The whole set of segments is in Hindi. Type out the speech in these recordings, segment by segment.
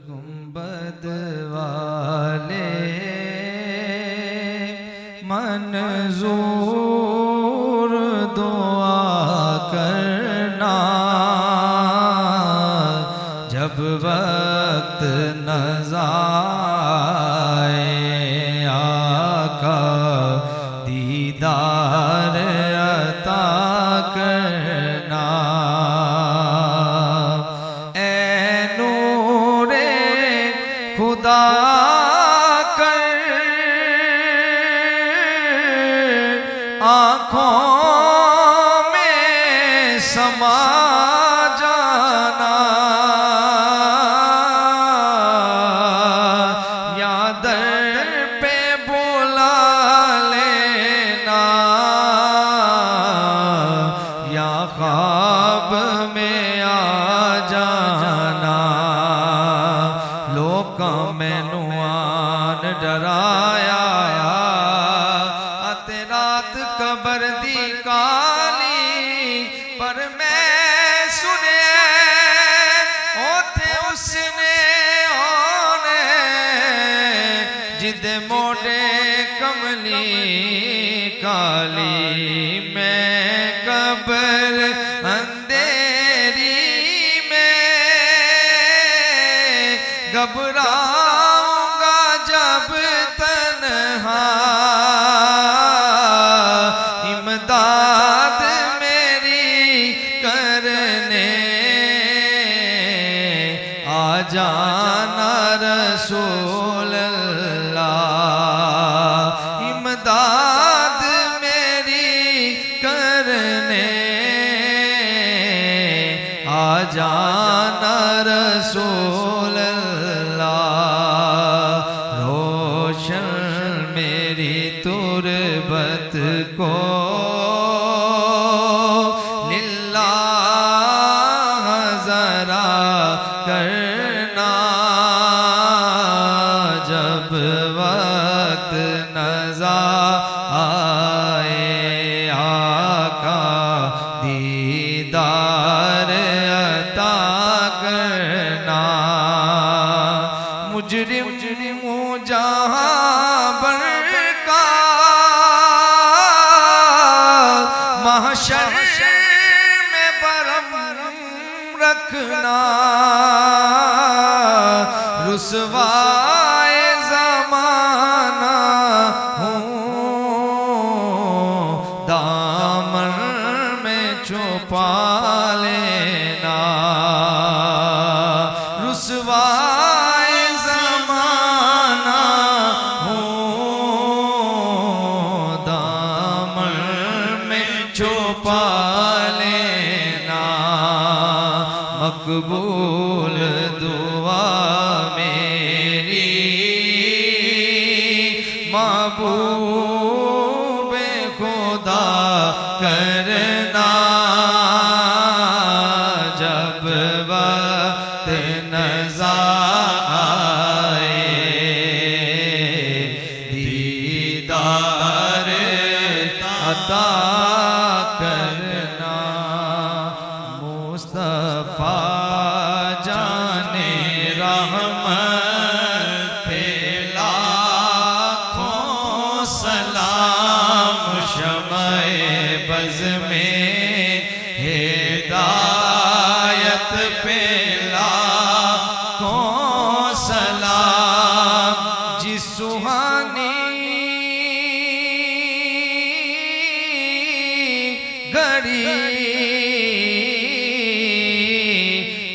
गुंबद वाले मंजूर दुआ करना जब वक्त नज़ा आए आका दीदार अता करना। ए नूरे खुदा आँखों में समा जाना या दर पे बुला लेना या ख्वाब में आ जाना। लोग मैनू आन डराया रात कबर दी काली पर मैं सुने ओथे उसने ओने जिदे मोड़े कमली काली। मैं कबर अंधेरी में घबराऊंगा जब तन्हा इमदाद मेरी करने आ जाना रसूल अल्लाह। इमदाद मेरी करने आ जाना रसूल अल्लाह। रोशन मेरी तुरबत को लिल्लाह ज़रा करना जब वक्त नज़ा आए आका दीदार अता करना। मुजरिम जहाँ बरका महशर में बरम रखना रुसवाए ज़माना हूँ दामन में छुपा लेना। रुसवाए ज़माना हूँ दामन में छुपा लेना। मकबूल दुआ मेरी महबूब खुदा करना जब वक्त नज़ा आए दीदार अता करना। मुस्तफ़ा जाने रहमत पे लाखों सलाम शमए बज़ में हिदायत पे लाखों सलाम। जिस सुहानी घड़ी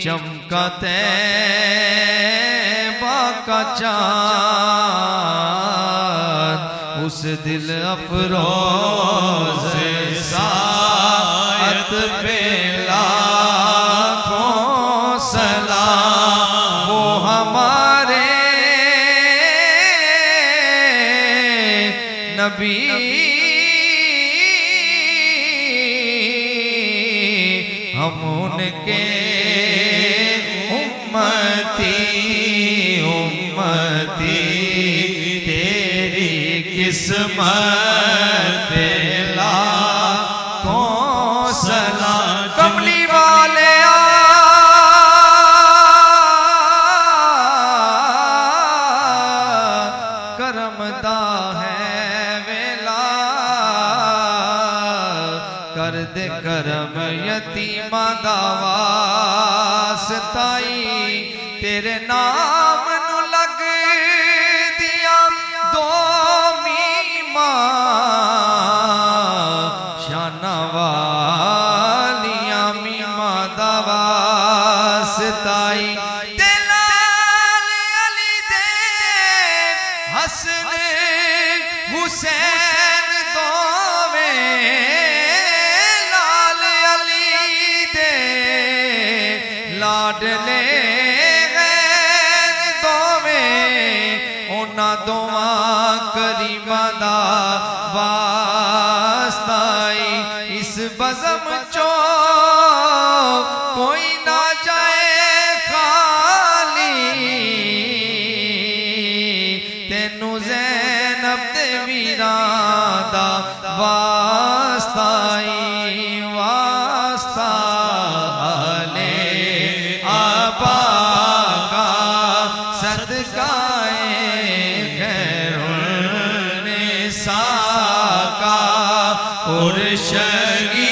चमका तैबा का चाँद उस दिल अफरोज़ साअत पे लाखों सलाम। वो हमारे नबी हम उनके उम्मती उम्मती तेरी किस्मत लाखों सलाम। कमली वाले वास्ताई तेरे नाम नू लग दिया दो मीमा शाना वालिया मीमा दा वास्ताई हसन हुसैन दोवे लाल अली दे लाडले गैर दोवे उन्हां दोवां करीमां दा वास्ताई इस बज़म चो कोई ना जाए खाली तेनू ज़ैनब दे वीरां दा वास्ताई वास्ता आले आबा का सदकाए खैरुल निसा का और शगी